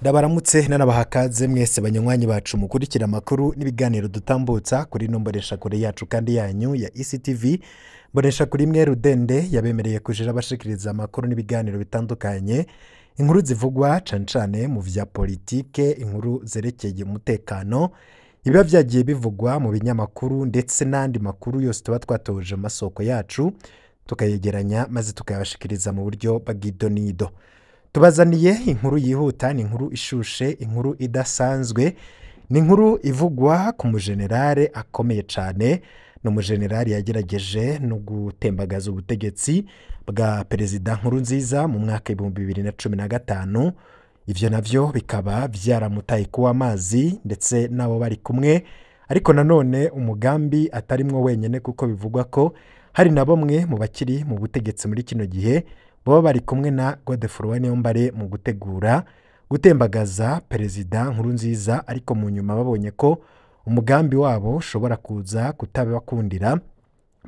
Ndabaramutse nanabahakaze mwese banywanyi bacu mukurikira amakuru n'ibiganiro dutambutsa kuri no mboneshakure yacu kandi yanyu ya ECTV. Mboneshakure imwe Rudende yabemereye kujira bashikiriza amakuru n'ibiganiro bitandukanye, inkuru zivugwa cane mu vya politike, inkuru zerekeye umutekano, ibiba vyagiye bivugwa mu binyamakuru ndetse n'andi makuru yose tuba twatoje amasoko yacu tukayegeranya maze tukayabashikiriza mu buryo bw'idonido. Tubazaniye inkuru yihuta, ni inkuru ishushe, inkuru idasanzwe, ni inkuru ivugwa ku mujenerale akomeye cane. No mujenerale yagerageje no gutembagaza ubutegetsi bwa perezida Nkurunziza mu mwaka 2015. Ivyo navyo bikaba vyaramutaye kuwa amazi ndetse nabo bari kumwe, ariko nanone umugambi atarimwo wenyene kuko bivugwa ko hari na bamwe mu bakiri mu butegetsi muri kino gihe baba bari kumwe na Godefroid Niyombare mu gutegura gutembagaza perezida Nkurunziza, ariko mu nyuma babonye ko umugambi wabo ushobora kuza kutabakundira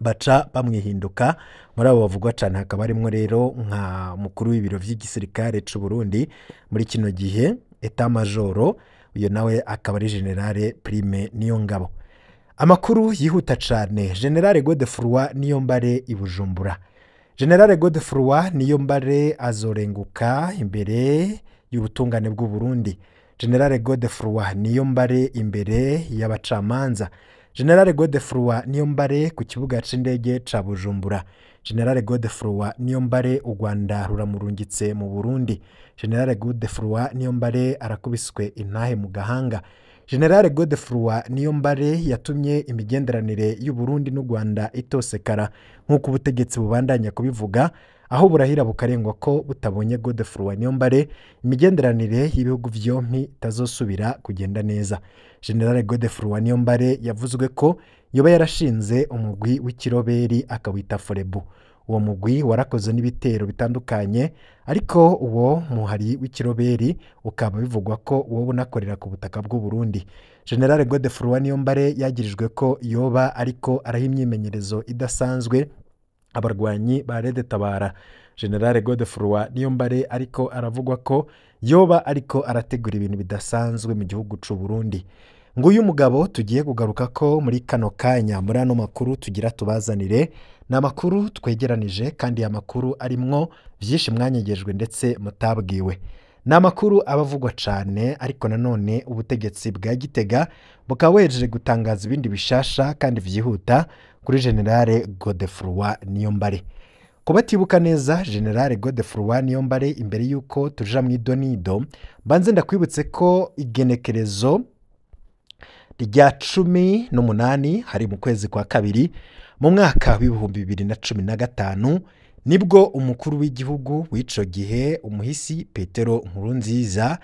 baca bamwihinduka. Muri abo bavugwa cyane hakaba harimo rero nka mukuru w'ibiro vy'igisirikare c'u Burundi muri kino gihe Etat Major, uyo nawe akaba ari Generale Prime Niyongabo. Amakuru yihuta cyane, Generale Godefroid Niyombare i Bujumbura. Generale Godefroid Niyombare azorenguka imbere y'ubutungane bw'u Burundi. Generale Godefroid Niyombare imbere y'abacamanza. Generale Godefroid Niyombare ku kibuga c'indege ca Bujumbura. Generale Godefroid Niyombare u Rwanda ruramurungitse mu Burundi. Generale Godefroid Niyombare arakubiswe intahe mu gahanga. Generale Godefroid Niyombare yatumye imigenderanire y'u Burundi n'u Rwanda itosekara nk'uko ubutegetsi bubandanya kubivuga, aho burahira bukarengwa ko butabonye Godefroid Niyombare imigenderanire y'ibihugu vyompi itazosubira kugenda neza. Generale Godefroid Niyombare yavuzwe ko yoba yarashinze umugwi w'ikiroberi akawita Forebu. Uwo mugwi warakoze n'ibitero bitandukanye, ariko uwo muhari w'ikiroberi ukaba bivugwa ko uwo bunakorera ku butaka bw'u Burundi. Generale Godefroid Niyombare yagirijwe ko yoba ariko araha imyimenyerezo idasanzwe abarwanyi ba Rede Tabara. Generale Godefroid Niyombare ariko aravugwa ko yoba ariko arategura ibintu bidasanzwe mu gihugu c'u Burundi. Nguyu mugabo tugiye kugaruka ko muri kano kanya muri ano makuru tugira tubazanire, na makuru twegeranije kandi ya makuru arimwo vyinshi mwanyegejwe ndetse mutabwiwe. Na makuru abavugwa cane, ariko nanone ubutegetsi bwa Gitega bukaba wejeje gutangaza ibindi bishasha kandi vyihuta kuri Generale Godefroid Niyombare. Kubatibuka neza, Generale Godefroid Niyombare imbere yuko tuja mu idonido, banze ndakwibutse ko igenekerezo rya 18 hari mu kwezi kwa kabiri mu mwaka w'ibihumbi 2015 nibwo umukuru w'igihugu w'ico gihe umuhisi Petero Nkurunziza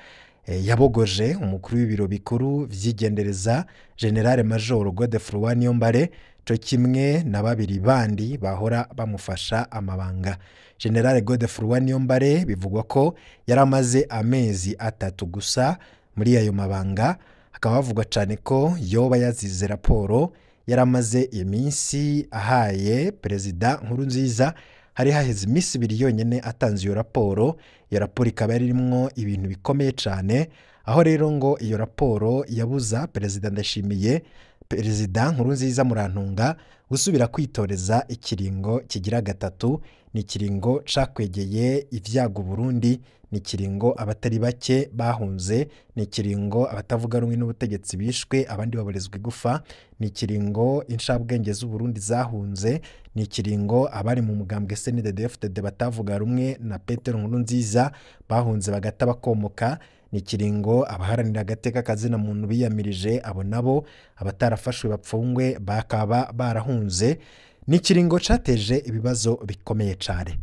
yabogoje umukuru w'ibiro bikuru vy'igendereza Generale Major Godefroid Niyombare, co kimwe na babiri bandi bahora bamufasha amabanga. Generale Godefroid Niyombare bivugwa ko yaramaze amezi 3 gusa muri ayo mabanga, hakaba havugwa cyane ko yoba yazize raporo yaramaze iminsi ahaye perezida Nkurunziza. Hari haheze iminsi 2 yonyene atanze iyo raporo. Iyo raporo ikaba yarimwo ibintu bikomeye cyane, aho rero ngo iyo raporo yabuza perezida Ndashimiye perezida Nkurunziza Murantunga gusubira kwitoreza ikiringo kigira 3. Ni ikiringo cakwegeye ivyago Burundi, ni ikiringo abatari bake bahunze, ni ikiringo abatavuga rumwe n'ubutegetsi bishwe abandi baborezwa igufa, ni ikiringo inshabwenge z'u Burundi zahunze, ni ikiringo abari mu mugambwe CNDD-FDD batavuga rumwe na Petero Nkurunziza bahunze bagata bakomoka, ni ikiringo abaharanira agateka kazina muntu biyamirije abo nabo abatarafashwe bapfungwe bakaba barahunze. Ni ikiringo cateje ibibazo bikomeye cane.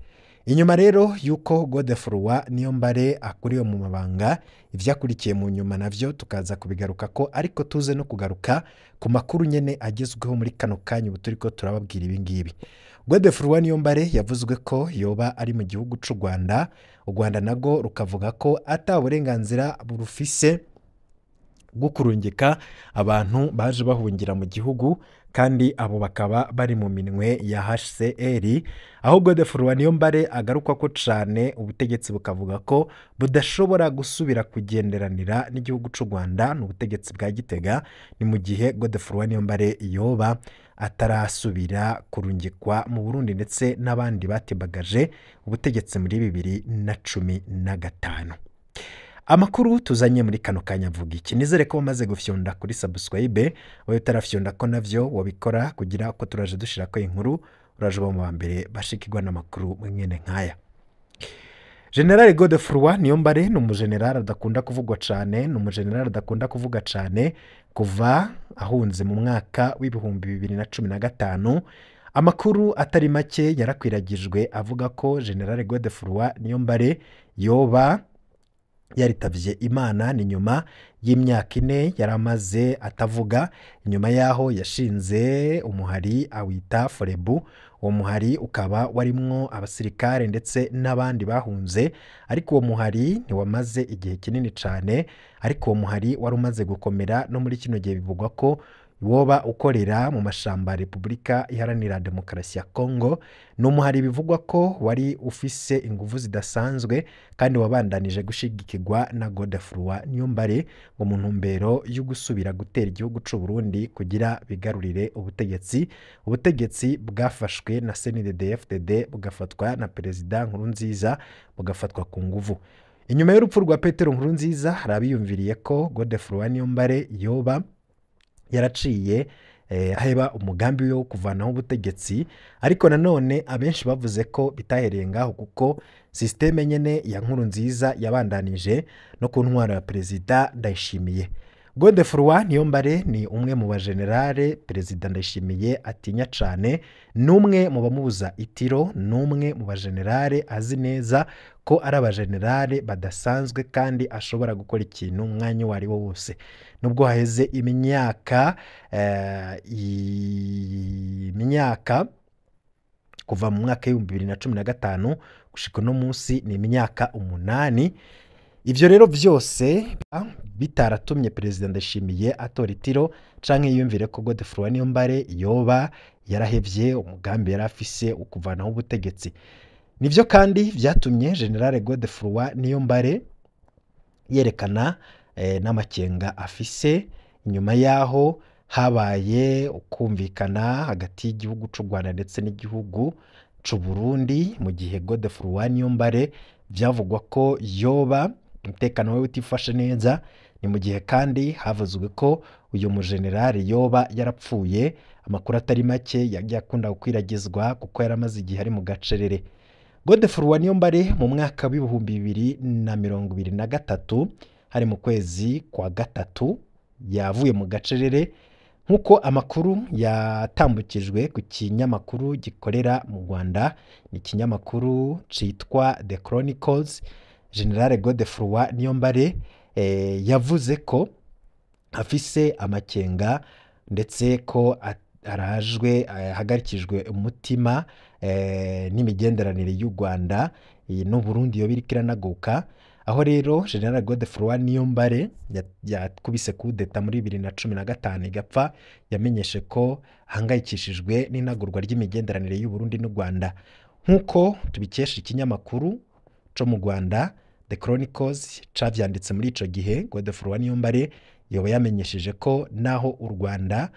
Inyuma rero yuko Godefroid Niyombare akuriwe mu mabanga, ivyakurikiye mu nyuma navyo tukaza kubigaruka ko, ariko tuze no kugaruka ku makuru nyene agezweho muri kano kanya ubu turiko turababwira ibi ngibi. Godefroid Niyombare yavuzwe ko yoba ari mu gihugu c'u Rwanda, u Rwanda nago rukavuga ko ata burenganzira burufise bwo kurungika abantu baje bahungira mu gihugu kandi abo bakaba bari mu minwe ya HCR, aho Godefroid Niyombare agaruka ko cyane ubutegetsi bukavuga ko budashobora gusubira kugenderanira n'igihugu cy'u Rwanda n'ubutegetsi bwa Gitega, ni mu gihe Godefroid Niyombare yoba atarasubira kurungikwa mu Burundi ndetse n'abandi batebagaje ubutegetsi muri 2015. Amakuru tuzanye muri kano kanya avuga iki? Nizere ko wamaze gufyonda kuri subscribe, wowe utarafyonda ko navyo wabikora kugira ko turaje dushira ko inkuru uraje mu mbere bashikirwa n'amakuru mwene nkaya. General Godefroid Niyombare ni umugeneral adakunda kuvugwa cyane, ni umugeneral adakunda kuvuga cyane kuva ahunze mu mwaka w'2015. Amakuru atari make yarakwiragijwe avuga ko General Godefroid Niyombare yoba yaritavye Imana ni nyuma y'imyaka 4 yaramaze atavuga, inyuma yaho yashinze umuhari awita Forebu. Uwo muhari ukaba warimwo abasirikare ndetse n'abandi bahunze, ariko uwo muhari ntiwamaze igihe kinini cyane, ariko uwo muhari wari umaze gukomera no muri kino gihe bivugwa ko woba ukorera mu mashamba ya Repubulika Iharanira Demokarasi ya Kongo. Ni umuhari bivugwa ko wari ufise ingufu zidasanzwe kandi wabandanije gushigikirwa na Godefroid Niyombare ngo mu ntumbero yo gusubira gutera igihugu cy'u Burundi kugira bigarurire ubutegetsi bwafashwe na CNDD-FDD bugafatwa na Perezida Nkurunziza bugafatwa ku nguvu. Inyuma y'urupfu rwa Petero Nkurunziza harabiyumviriye ko Godefroid Niyombare yoba yaraciye aheba umugambi wo kuvanaho ubutegetsi, ariko nanone abenshi bavuze ko bitahereye ngaho kuko systeme nyene ya Nkurunziza yabandanije no ku ntwaro ya Perezida Ndayishimiye. Godefroid Niyombare ni umwe mu bagenerale Perezida Ndayishimiye atinya cyane, numwe mu bamubuza itiro, numwe mu bagenerale azi neza ko ari abagenerale badasanzwe kandi ashobora gukora ikintu umwanya wari wo wose. Nubwo haheze imyaka kuva mu mwaka w'2015 gushika no munsi ni imyaka 8. Ivyo rero byose bitaratumye Perezida Ndayishimiye atora itiro canke yiyumvire ko Godefroid Niyombare yoba yarahevye umugambi yarafise ukuvanaho ubutegetsi. Nivyo kandi vyatumye General Godefroid Niyombare yerekana n'amakenga afise. Inyuma yaho habaye ukumvikana hagati y'igihugu cy'u Rwanda ndetse n'igihugu cy'u Burundi, mu gihe Godefroid Niyombare byavugwa ko yoba umutekano we utifashe neza. Ni mu gihe kandi havuzwe ko uyu mugenerali yoba yarapfuye. Amakuru atari make yagiye akunda gukwiragizwa kuko yaramaze igihe ari mu gacerere. Godefroid Niyombare mu mwaka w'2023 hari mu kwezi kwa gatatu yavuye mu gacerere, nkuko amakuru yatambukijwe ku kinyamakuru gikorera mu Rwanda, ni ikinyamakuru citwa The Chronicles. General Godefroid Niyombare yavuze ko afise amakenga ndetse ko arajwe hagarikijwe umutima n'imigenderanire y'u Rwanda n'u Burundi yo birikiranaguka. Aho rero General Godefroid Niyombare yakubise kudeta muri 2015 igapfa, yamenyeshe ko hangayikishijwe n'inagurwa ry'imigenderanire y'u Burundi n'u Rwanda. Nkuko tubikesha ikinyamakuru cyo mu Rwanda The Chronicles cavyanditse muri ico gihe, Godefroid Niyombare yoba yamenyesheje ko naho u Rwanda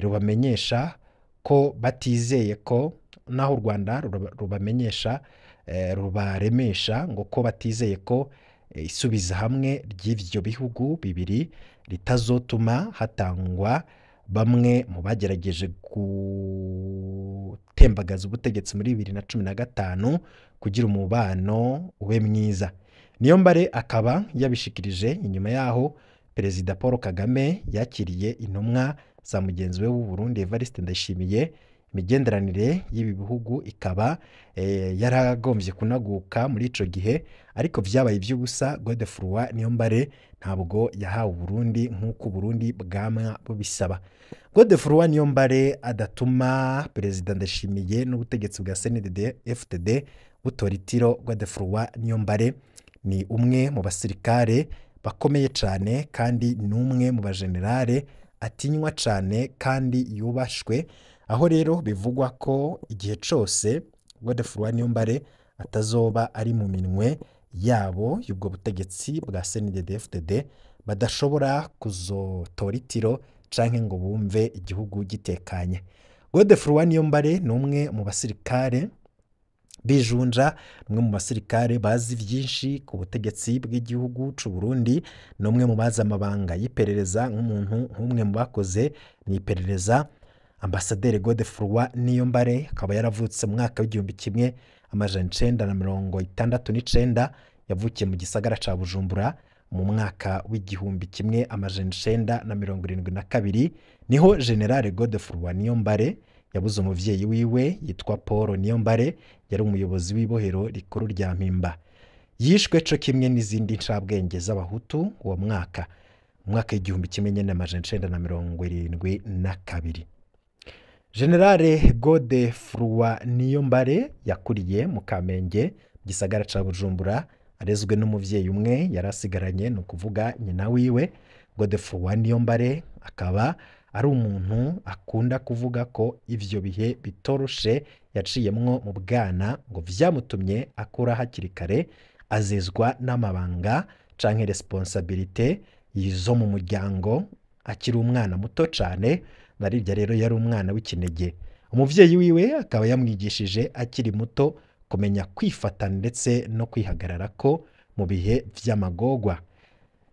rubamenyesha ko batizeye ko, naho u Rwanda rubamenyesha rubaremesha ngo ko batizeye ko isubiza hamwe ry'ivyo bihugu bibiri ritazotuma hatangwa bamwe mu bagerageje gutembagaza ubutegetsi muri 2015 kugira umubano ube mwiza. Niyombare akaba yabishikirije inyuma yaho Perezida Paul Kagame yakiriye intumwa za mugenzi we w'u Burundi Evariste Ndayishimiye. Imigenderanire y'ibi bihugu ikaba yaragombye kunaguka muri ico gihe, ariko vyabaye ivy'ubusa. Godefroid Niyombare ntabwo yahawe Burundi nk'uko Burundi bwama bubisaba. Godefroid Niyombare adatuma Perezida Ndayishimiye n'ubutegetsi bwa CNDD-FDD butora itiro. Godefroid Niyombare ni umwe mu basirikare bakomeye cyane kandi n'umwe mu bajenerale atinywa cyane kandi yubashwe, aho rero bivugwa ko igihe cyose Godefroid Niyombare atazoba ari mu minwe yabo y'ubwo butegetsi bwa CNDD-FDD badashobora kuzotora itiro canke ngo bumve igihugu gitekanye. Godefroid Niyombare ni umwe mu basirikare bijunja, umwe mu basirikare bazi vyinshi ku butegetsi bw'igihugu c'u Burundi, ni umwe mu bazi amabanga y'iperereza nk'umwe mu bakoze mw'iperereza. Ambasaderi Godefroid Niyombare akaba yaravutse mu mwaka w'1969, yavukiye mu gisagara ca Bujumbura mu mwaka w'1972. Niho General Godefroid Niyombare yabuze umuvyeyi wiwe yitwa Paul Niyombare, yari umuyobozi w'ibohero rikuru rya Mpimba. Yishwe co kimwe n'izindi ncabwenge z'abahutu uwo mwaka, mu mwaka w'1972. General Godefroid Niyombare yakuriye mu Kamenge, gisagara ca Bujumbura, arezwe n'umuvyeyi umwe yarasigaranye, no kuvuga nyina wiwe. Godefroid Niyombare akaba ari umuntu akunda kuvuga ko ivyo bihe bitoroshe yaciyemwo mu bwana ngo vyamutumye akura hakiri kare, azezwa n'amabanga canke responsabilité yizo mu muryango akiri umwana muto cane. Narirya rero yari umwana w'ikinege. Umuvyeyi wiwe akaba yamwigishije akiri muto kumenya kwifata ndetse no kwihagararako mu bihe vy'amagorwa.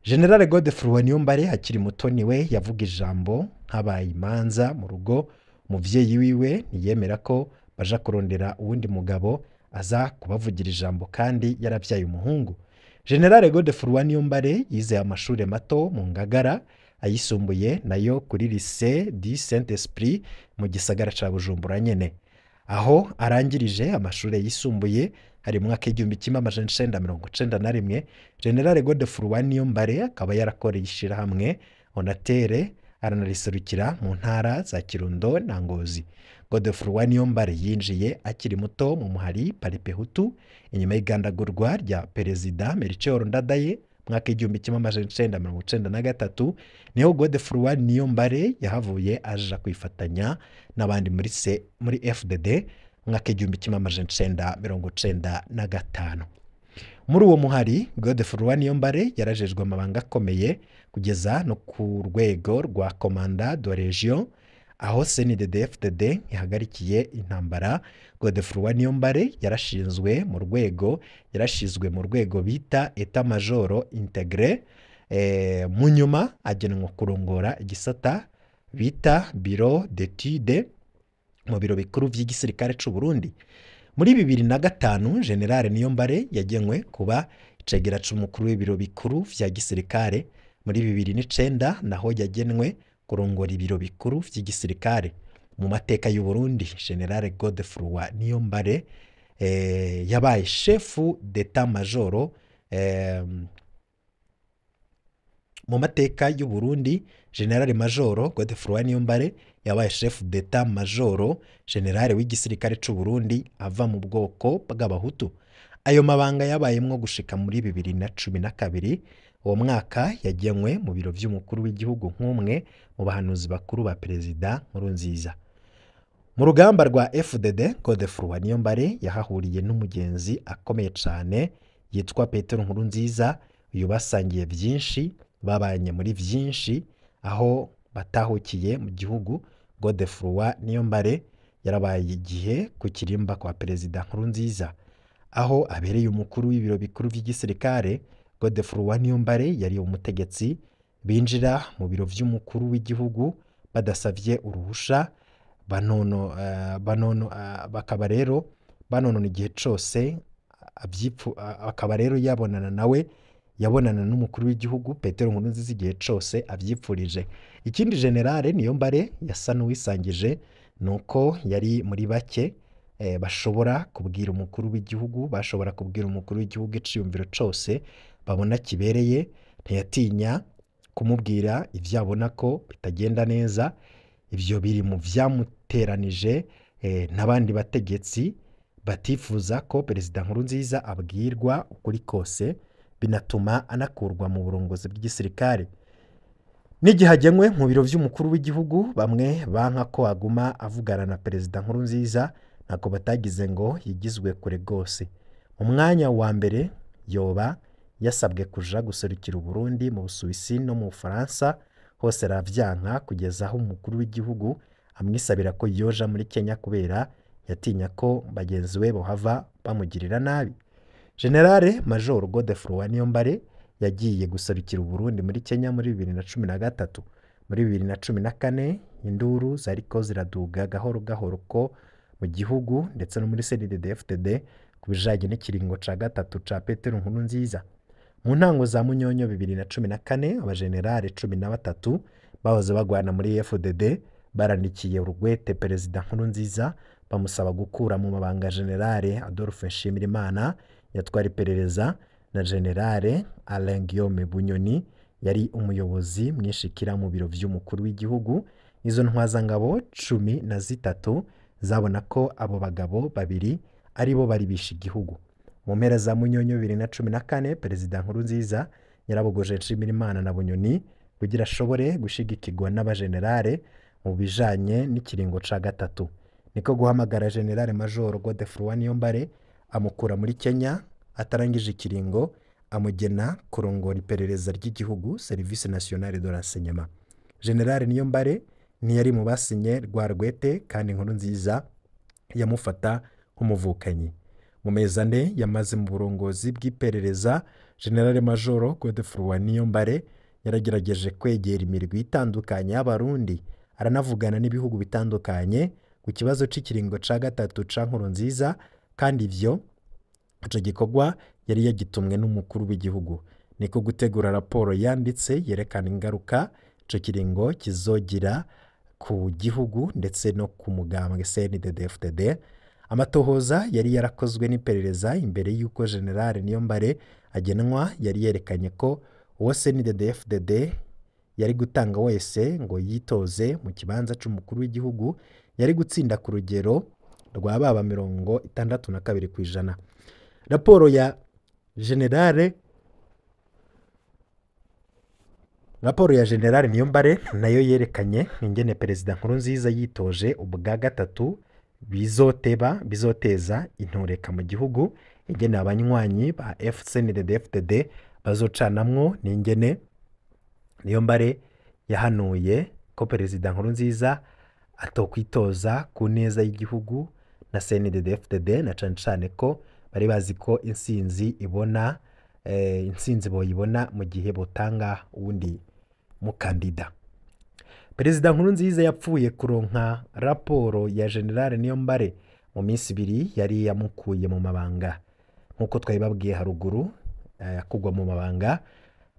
General Godefroid Niyombare akiri muto niwe yavuga ijambo habaye imanza mu rugo. Umuvyeyi wiwe ntiyemera ko baja kurondera uwundi mugabo aza kubavugira ijambo kandi yaravyaye umuhungu. General Godefroid Niyombare yize amashure mato mu Ngagara, ayisumbuye nayo kuri Lycée du Saint-Esprit mu gisagara ca Bujumbura nyene. Aho arangirije amashure yisumbuye hari mu mwaka w'1991, General Godefroid Niyombare akaba yarakoreye ishirahamwe Onatere, aranariserukira mu ntara za Kirundo na Ngozi. Godefroid Niyombare yinjiye akiri muto mu muhari Paripehutu inyuma y'igandagurwa rya Perezida Melchior Ndadaye mwaka w'1993. Niho Godefroid Niyombare yahavuye aja kwifatanya n'abandi muri FDD mwaka w'1995. Muri uwo muhari Godefroid Niyombare yarajejwe amabanga akomeye kugeza no ku rwego rwa Commandant de Region, aho CNDD-FDD ihagarikiye intambara. Godefroid Niyombare yarashizwe mu rwego bita Etat Major Intégré, mu nyuma agenwa kurongora igisata bita Bureau d'études mu biro bikuru vy'igisirikare c'u Burundi. Muri 2005 General Niyombare yagenwe kuba icegera c'umukuru w'ibiro bikuru vya gisirikare. Muri 2009 naho yagenwe kurongora ibiro bikuru vy'igisirikare. Mu mateka y'u Burundi, General Godefroid Niyombare yabaye chefu d'Etat Major. Mu mateka y'u Burundi, General Major Godefroid Niyombare yabaye chef d'Etat Major General w'igisirikare c'u Burundi ava mu bwoko bw'abahutu. Ayo mabanga yabayemwo gushika muri 2012. Uwo mwaka yagenwe mu biro vy'umukuru w'igihugu nk'umwe mu bahanuzi bakuru ba Perezida Nkurunziza. Mu rugamba rwa FDD, Godefroid Niyombare yahahuriye n'umugenzi akomeye cane yitwa Petero Nkurunziza. Uyu basangiye vyinshi, babanye muri vyinshi, aho batahukiye mu gihugu. Godefroid Niyombare yarabaye igihe ku kirimba kwa Perezida Nkurunziza, aho abereye umukuru w'ibiro bikuru vy'igisirikare. Godefroid Niyombare yari umutegetsi binjira mu biro vy'umukuru w'igihugu badasavye uruhusha, bakaba rero banonona igihe cose akaba rero yabonana n'umukuru w'igihugu Petero Nkurunziza igihe cose avyipfurije. Ikindi General Niyombare yasa n'uwisangije nuko yari muri bake bashobora kubwira umukuru w'igihugu iciyumviro cose babona kibereye. Ntiyatinya kumubwira ivyo abona ko bitagenda neza. Ivyo biri mu vyamuteranije n'abandi bategetsi batifuza ko Perezida Nkurunziza abwirwa ukuri kose. binatuma anakurwa mu burongozi bw'igisirikare. N'igihe agenwe mu biro by'umukuru w'igihugu, bamwe banka ko aguma avugana na Perezida Nkurunziza ntako batagize ngo yigizwe kure rwose. Mu mwanya wa mbere yoba yasabwe kuja guserukira Burundi mu Busuwisi no mu Bufaransa, hose aravyanka kugeza aho umukuru w'igihugu amwisabira ko yoja muri Kenya kubera yatinya ko bagenzi we bohava bamugirira nabi. Generale Major Godefroid Niyombare yagiye guserukira Burundi muri Kenya muri 2013. Muri 2014 induru zariko ziraduga gahoro gahoro ko mu gihugu ndetse no muri CNDD-FDD ku bijanye n'ikiringo ca gatatu ca Petero Nkurunziza. Mu ntango za Munyonyo 2014 abagenerale 13 bahoze bagwana muri FDD barandikiye urugwete Perezida Nkurunziza bamusaba gukura mu mabanga Generale Adolphe Nshimirimana yatwara iperereza na Generale Alain Guillaume Bunyoni yari umuyobozi mwishikira mu biro vy'umukuru w'igihugu. Izo ntwazangabo 13 zabona ko abo bagabo babiri ari bo bari bishe igihugu. Mu mpera za Munyonyo 2014 Perezida Nkurunziza yarabogoje Nshimirimana na Bunyoni kugira ashobore gushigikirwa n'abagenerale mu bijanye n'ikiringo ca gatatu. Niko guhamagara Generale Major Godefroid Niyombare amukura muri Kenya atarangije ikiringo, amugena kurongora iperereza ry'igihugu Service National de Renseignement. Generale Niyombare ntiyari mu basinye rwa rwete kandi Nkurunziza yamufata nk'umuvukanyi. Mu mezi ane yamaze mu burongozi bw'iperereza, Generale Major Godefroid Niyombare yaragerageje kwegera imirwi itandukanye y'Abarundi, aranavugana n'ibihugu bitandukanye ku kibazo c'ikiringo ca gatatu ca Nkurunziza, kandi ivyo ico gikorwa yari yagitumwe n'umukuru w'igihugu. Niko gutegura raporo yanditse yerekana ingaruka ico kiringo kizogira ku gihugu ndetse no ku mugambwe CNDD-FDD. Amatohoza yari yarakozwe n'iperereza imbere y'uko Generale Niyombare agenwa yari yerekanye ko uwo CNDD-FDD yari gutanga wese ngo yitoze mu kibanza c'umukuru w'igihugu yari gutsinda ku rugero rwa baba 62%. Raporo ya Generale Niyombare nayo yerekanye ingene Perezida Nkurunziza yitoje ubwa gatatu bizoteza intureka mu gihugu, ingene abanywanyi ba FCNDD-FDD bazocanamwo, n'ingene Niyombare yahanuye ko Perezida Nkurunziza atokwitoza ku neza y'igihugu na CNDD-FDD, na cane ko bari bazi ko intsinzi boyibona mu gihe botanga uwundi mukandida. Perezida Nkurunziza yapfuye kuronka raporo ya Generale Niyombare mu minsi ibiri yari yamukuye mu mabanga. Nkuko twabibabwiye haruguru, yakugwa mu mabanga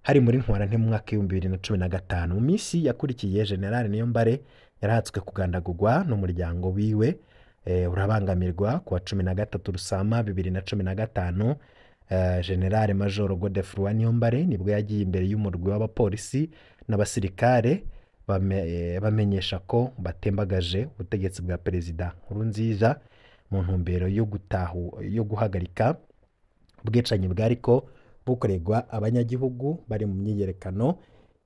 hari muri Ntwarante mu mwaka 2015. Mu minsi yakurikiye Generale Niyombare yarahatswe kugandagurwa n'umuryango wiwe, urabangamirwa ku wa 13 Rusama 2015. Generale Major Godefroid Niyombare nibwo yagiye imbere y'umurwi w'abapolisi n'abasirikare bamenyesha ko batembagaje ubutegetsi bwa Perezida Nkurunziza mu ntumbero yo guhagarika ubwicanyi bwariko bukorerwa abanyagihugu bari mu myiyerekano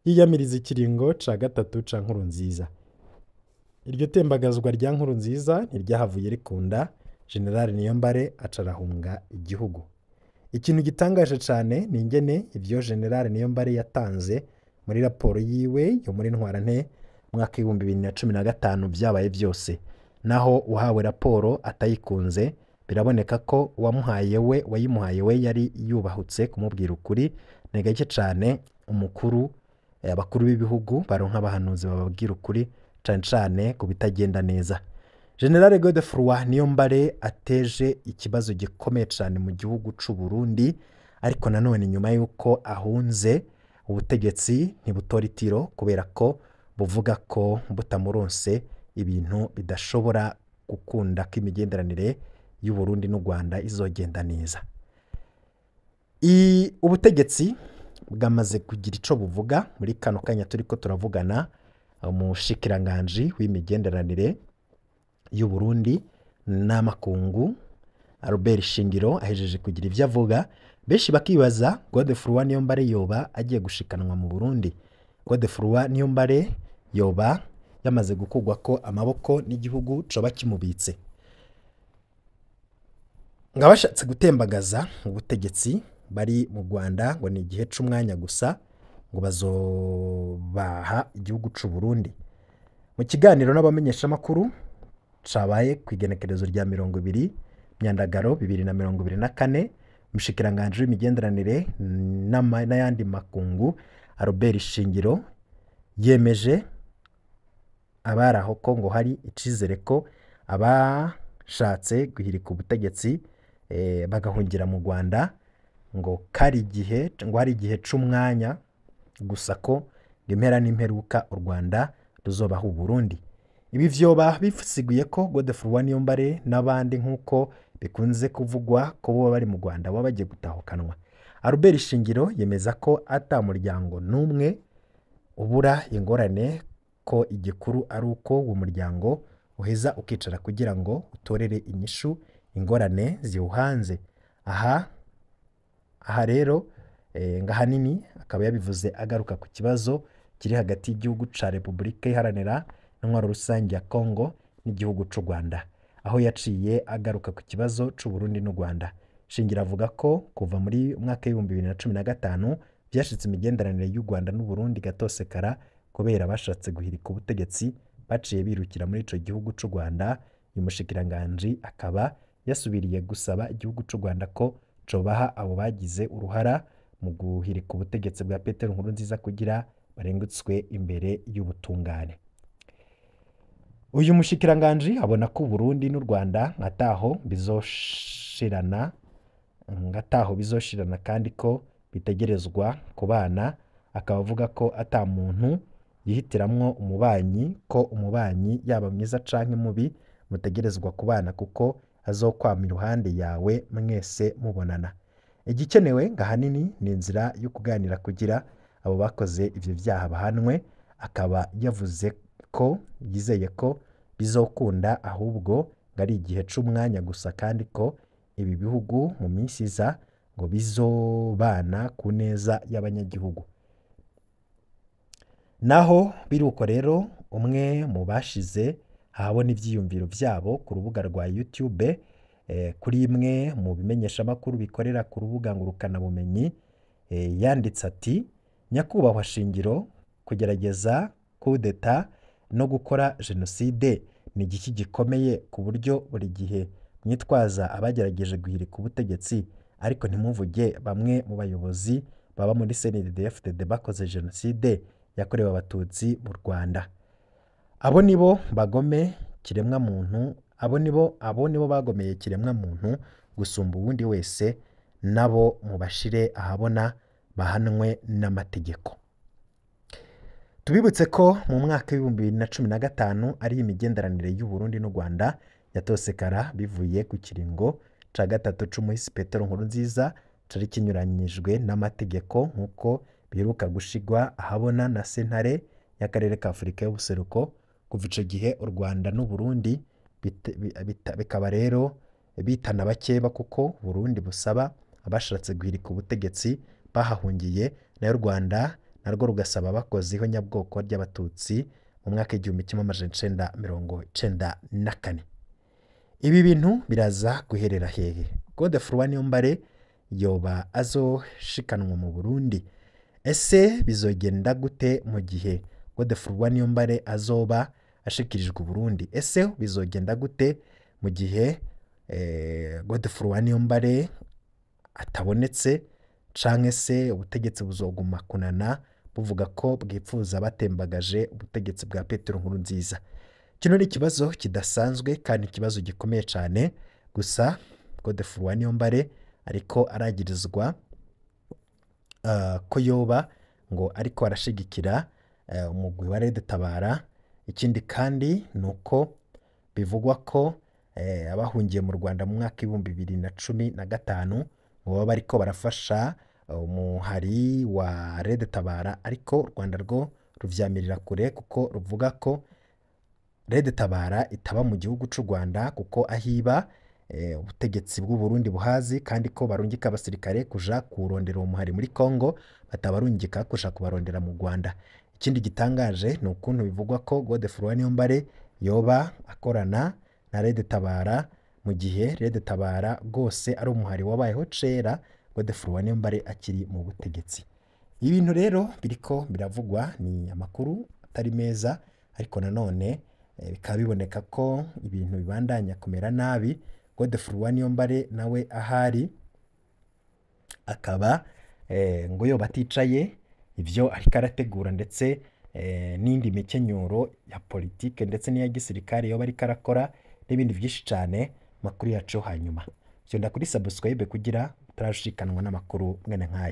yiyamiriza ikiringo ca gatatu ca Nkurunziza. Iryo tembagazwa rya Nkurunziza ntiryahavuye rikunda, Generale Niyombare acarahunga igihugu. Ikintu gitangaje cane ni ingene ivyo Generale Niyombare yatanze muri raporo yiwe yo muri Ntwarante mwaka 2015 byabaye byose. Naho uhawe raporo atayikunze, biraboneka ko wayimuhaye we yari yubahutse kumubwira ukuri. Ni gake cane abakuru b'ibihugu baronka abahanuzi bababwira ukuri cane ku bitagenda neza. Generale Godefroid Niyombare ateje ikibazo gikomeye cane mu gihugu c'u Burundi, ariko nanone nyuma yuko ahunze ubutegetsi ntibutora itiro kubera ko buvuga ko butamuronse ibintu bidashobora gukunda ko imigenderanire y'u Burundi n'u Rwanda izogenda neza. Ubutegetsi bwamaze kugira ico buvuga muri kano kanya turiko turavugana. Umushikiranganji w'imigenderanire y'u Burundi n'amakungu Albert Shingiro ahejeje kugira ivyo avuga, benshi bakibaza Godefroid Niyombare yoba agiye gushikanwa mu Burundi. Godefroid Niyombare yoba yamaze gukugwako amaboko n'igihugu coba kimubitse. Ngabashatse gutembagaza ubutegetsi bari mu Rwanda ngo ni igihe c'umwanya gusa ngo bazobaha igihugu c'u Burundi. Mu kiganiro n'abamenyeshamakuru cabaye kw'igenekerezo rya 20 Myandagaro 2024, umushikiranganji w'imigenderanire n'ayandi makungu Albert Shingiro yemeje abaraho ko ngo hari icizere ko abashatse guhirika ubutegetsi bagahungira mu Rwanda ngo hari igihe c'umwanya gusa ko impera n'imperuka u Rwanda ruzobaha u Burundi. Ibi vyoba bifusiguye ko Godefroid Niyombare n'abandi nk'uko bikunze kuvugwa ko boba bari mu Rwanda baba bagiye gutahukanwa. Albert Shingiro yemeza ko ata muryango n'umwe ubura ingorane, ko igikuru ari uko uwo muryango uheza ukicara kugira ngo utorere inyishu ingorane ziwuhanze. Aha rero ngahanini akaba yabivuze agaruka ku kibazo kiri hagati y'igihugu ca Repubulika Iharanira Intwaro Rusange ya Congo n'igihugu c'u Rwanda, aho yaciye agaruka ku kibazo c'u Burundi n'u Rwanda. Shingiro avuga ko kuva muri mwaka w'ibihumbi 2015 byashitse imigenderanire y'u Rwanda n'u Burundi gatosekara kubera bashatse guhirika ubutegetsi baciye birukira muri ico gihugu c'u Rwanda. Uyu mushikiranganji akaba yasubiriye gusaba igihugu c'u Rwanda ko cobaha abo bagize uruhara mu guhirika ubutegetsi bwa Petero Nkurunziza kugira barengutswe imbere y'ubutungane. Uyu mushikiranganji abona ko Burundi n'u Rwanda ngataho bizoshirana kandi ko bitegerezwa kubana. Akaba avuga ko ata muntu yihitiramwo umubanyi, ko umubanyi yaba mwiza canke mubi mutegerezwa kubana kuko azokwama iruhande yawe mwese mubonana. Igikenewe ngahanini ni inzira yo kuganira kugira abo bakoze ivyo vyaha bahanwe. Akaba yavuze ko yizeye ko bizokunda, ahubwo ngari igihe c'umwanya gusa kandi ko ibi bihugu mu minsi iza ngo bizobana ku neza y'abanyagihugu. Naho biruko rero, umwe mu bashize ahabona ivyiyumviro vyabo ku rubuga rwa YouTube kuri imwe mu bimenyeshamakuru bikorera ku rubuga ngurukana bumenyi yanditse ati: nyakubahwa Shingiro, kugerageza kudeta no gukora jenoside ni igiki gikomeye ku buryo buri gihe mwitwaza abagerageje guhirika ubutegetsi ariko ntimuvuge bamwe mu bayobozi baba muri CNDD-FDD bakoze jenoside yakorewe abatutsi mu Rwanda. Abo nibo bagome kiremwa muntu, abo nibo bagomeye kiremwa muntu gusumba uwundi wese, nabo mubashire ahabona bahanwe n'amategeko. Tubibutse ko mu mwaka w'ibihumbi 2015 ari imigenderanire y'u Burundi n'u Rwanda yatosekara bivuye ku kiringo ca gatatu c'umuhisi Petero Nkurunziza cari kinyuranyijwe n'amategeko nk'uko biheruka gushigwa ahabona na sentare y'akarere ka Afurika y'ubuseruko. Kuva ico gihe u Rwanda n'u Burundi bikaba rero bitana bakeba kuko Burundi busaba abashatse guhirika ubutegetsi bahahungiye, nayo Rwanda narwo rugasaba abakoziho nyabwoko ry'abatutsi mu mwaka w'igihumbi 1994. Ibi bintu biraza guherera hehe? Godefroid Niyombare yoba azoshikanwa mu Burundi? Ese bizogenda gute mu gihe Godefroid Niyombare azoba ashikirijwe Burundi? Ese bizogenda gute mu gihe Godefroid Niyombare atabonetse, canke se ubutegetsi buzoguma kunana buvuga ko bwipfuza batembagaje ubutegetsi bwa Petero Nkurunziza? Kino ni ikibazo kidasanzwe kandi ikibazo gikomeye cyane. Gusa Godefroid Niyombare ariko aragirizwa ko yoba ngo ariko arashigikira umugwi wa Red Tabara. Ikindi kandi nuko bivugwa ko abahungiye mu Rwanda mu mwaka w'ibihumbi 2015 baba bariko barafasha umuhari wa Red Tabara, ariko u Rwanda rwo ruvyamirira kure kuko ruvuga ko Red Tabara itaba mu gihugu c'u Rwanda kuko ahiba ubutegetsi bw'u Burundi buhazi kandi ko barungika abasirikare kuja kurondera uwo muhari muri Congo batabarungika kuja kubarondera mu Rwanda. Ikindi gitangaje ni ukuntu bivugwa ko Godefroid Niyombare yoba akorana na Red Tabara mu gihe Red Tabara rwose ari umuhari wabayeho cera Godefroid Niyombare akiri mu butegetsi. Ibintu rero biriko biravugwa ni amakuru atari meza, ariko nanone bikaba biboneka ko ibintu bibandanya kumera nabi. Godefroid Niyombare nawe ahari akaba ngo yoba aticaye ivyo ariko arategura, ndetse n'indi mikenyuro ya politike ndetse n'iya gisirikare yoba ariko arakora n'ibindi vyinshi cane. Makuru yacu hanyuma vyonda kuri subscribe kugira utarashikanwa n'amakuru mwene nkaya.